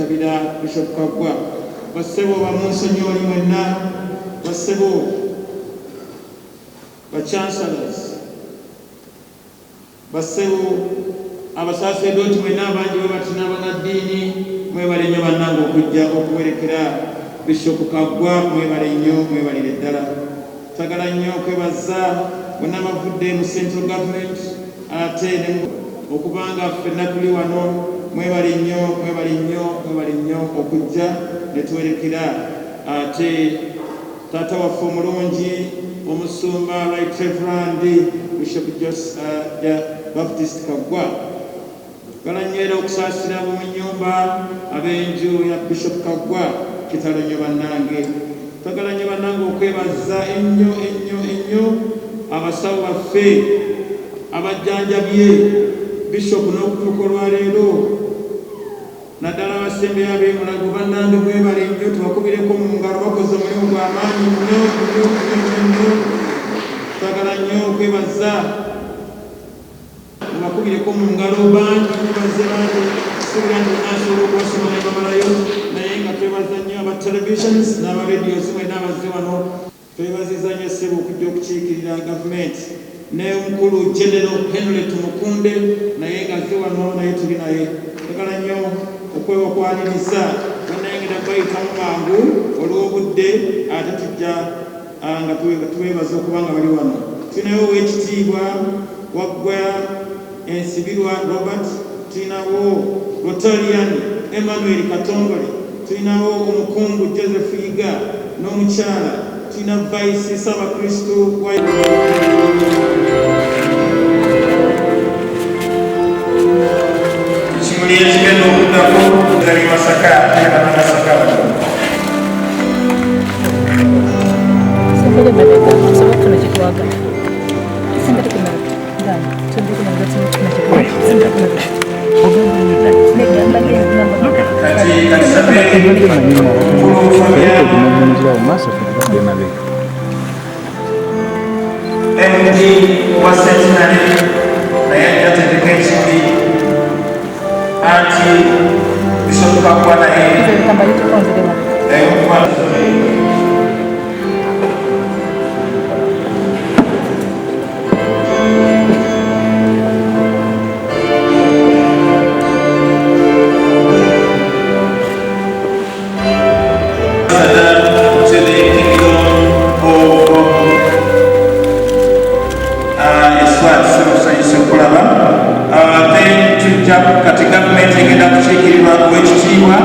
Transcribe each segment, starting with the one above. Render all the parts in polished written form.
Basabira Bishop Kaggwa basebo ba Monsignor mwenna basebo ba chancellors basebo abasaserdoti mwenna bangi batina banadini mwebale nnyo bannange okujja okuwerekera Bishop Kaggwa mwebale nnyo mwebalire ddala twagala nnyo okwebaza bonna bavudde mu central government ate okubanga ffenna tuli wano mwebale nnyo okujja ne tuwerekera ate taata waffe omulungi omusumba Right Reverend Bishop Baptist Kaggwa galanyera okusaasira mu nnyumba ab'enju ya Bishop Kaggwa kitalo nnyo bannange twagala nnyo bannange okwebaza ennyo abasawo baffe abajjanjabye Bishop n'okutuuka olwaleero naddala abasembe ab'emulago bannange mwebale nnyo tubakubireko mu ngalo bakoze omulimu gw'amaanyi nnyo twagala nnyo okwebaza mubakubireko mu ngalo bangi mubaze bangi subira nti nasobola okubasoma ne bamalayo naye nga twebaza nnyo aba televisions n'abaradios mwenna abazze wano twebaziza nnyo ssebo okujja okukiikirira gavumenti ne omukulu General Henry Tumukunde naye nga zze wano naye tuli naye twagala nnyo okwewakwaniriza bannayengera bayitamu mangu olw'obudde ate tujja nga tubeebaza okuba nga bali wano tulinawo ow'ekitiibwa Waggwa Ensibirwa Robert tulinawo Rotarian Emmanuel Katongole tulinawo omukungu Joseph Yiga n'omukyala tulina Vice Ssabakristu wa ekigenda okuddako zali Masaka era Masaka MD was centenary naye yatendeka ekibi anti Bishop Kaggwa naye kati gavumenti egenda kukiikirirwa ow'ekitiibwa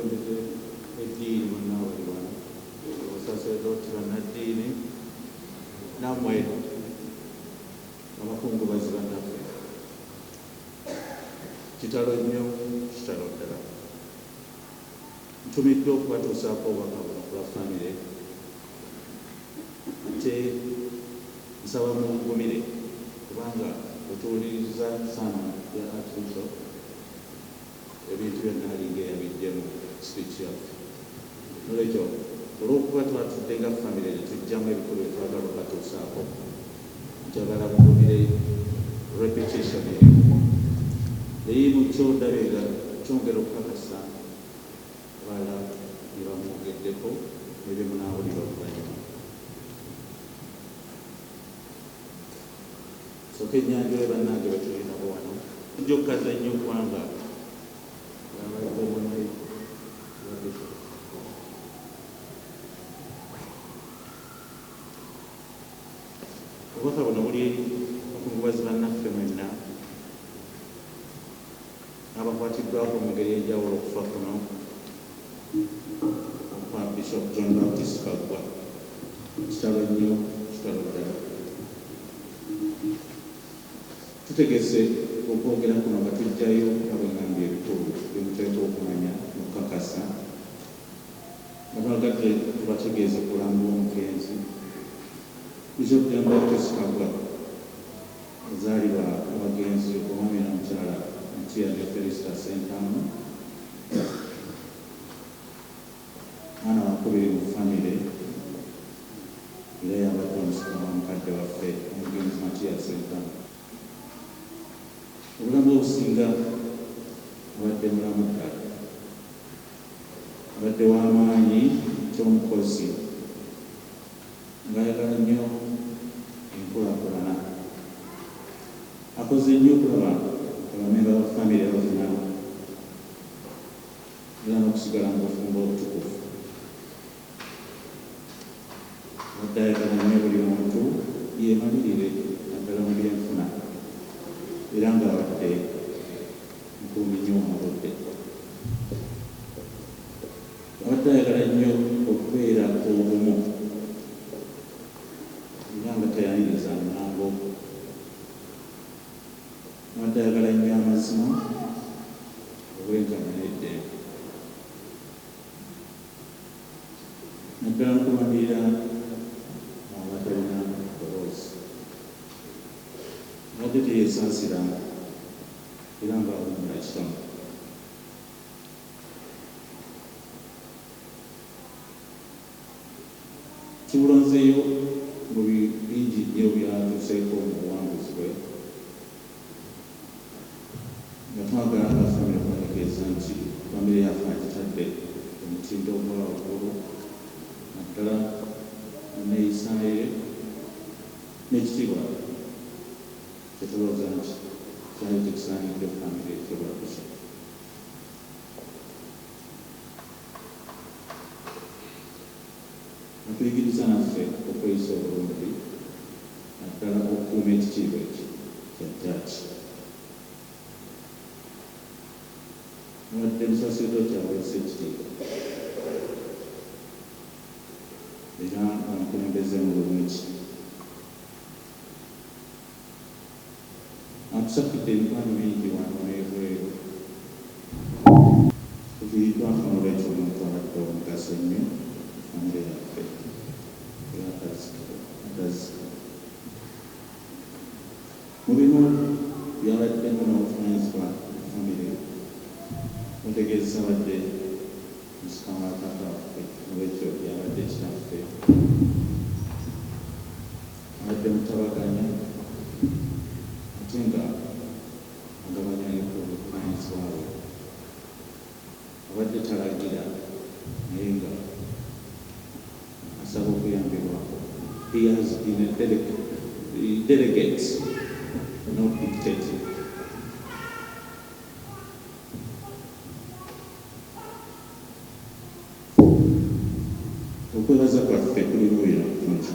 batondedde eddiini bonna bali wano abasaseredooti bannaddiini nammwe abakungubazi bannaffe kitalo nnyo kitalo ddala ntumiddwa okubatuusaako obubaka buno ku lwa famire ate nsaba mungumire kubanga otuwuliriza saana ya artificial ebintu byonna alinga eyabiddemu speech yaffe nolwekyo olw'okuba twatudde nga famire netujjamu ebikulu byetwagala okubatuusaako njagala mungumire repetition erimu eyimu kyondabira kyongera okukakasa abala ne bamwogeddeko nebye munaawulira oluvannyuma soka ennyanjula bannange batulinabo wano tujja okukaza nnyo kubanga obubaka buno buli bakungubazi bannaffe mwenna abakwatiddwako mu ngeri enjawulo okufa kuno okwa Bishop John Baptist Kaggwa kitalo nnyo kitalo ddala tutegese okwogera kuno nga tujjayo abangambye ebikulu byemuteekwa okumanya okukakasa nga twagadde tubategeeza okulamba Omugenzi Bishop John Baptist Kaggwa azaalibwa abagenzi omwami n'omukyala Ntiyane Felista Sentamu mwana wakubiri mu famire era yabadde omusika wa mukadde waffe Omugenzi Matiya Sentamu obulamu obusinga abadde mulamu ddala abadde w'amaanyi ky'omukozi ng'ayagala nnyo enkulaakulana akoze nnyo okulaba abamemba ba famire bafuna era n'okusigala mu bufumbo obutukuvu abadde ayagala nnyo buli muntu yeemalirire naddala mu byenfuna era ng'abadde nkuumi nnyo omuludde abadde ayagala nnyo okubeera obumu era nga tayaniriza mulambo abadde ayagala nnyo amazima obwenkanya n'eddembe naddala okubalirira abatalina ddoboozi abadde teyeesaasira era ng'awummula kitono kibulonzeeyo mu bingi nnyo byatuuseeko mu buwanguzi bwe nga twagala abafamire okubategeeza nti famire yaffe agitadde omutindo ogwa waggulu naddala neeyisaaye n'ekitiibwa kyetulooza nti kyali tekisaanidde famire ekyobakusa atuyigiriza naffe okweyisa obulungi naddala okukuuma ekitiibwa ekyo kya jjaaji abadde musaseredooti aweesa ekitiibwa era amukulembeze mu bulungi atusakidde emikwano mingi wano n'ebweru tuviiriddwako n'olwekyo omuntu abadde omugaso nnyo famire yaffe era atazika mu bino byabaddemu n'obuvunanyizibwa famire mutegeeza badde musika wa taata waffe olwekyo yabadde kinaffe abadde mutabaganya ate nga agabanyayo obuvunanyizibwa bwe abadde talagira naye nga asaba okuyambibwako. He has been a delegate, not dictating. Okwebaza kwaffe kuli luwira kungi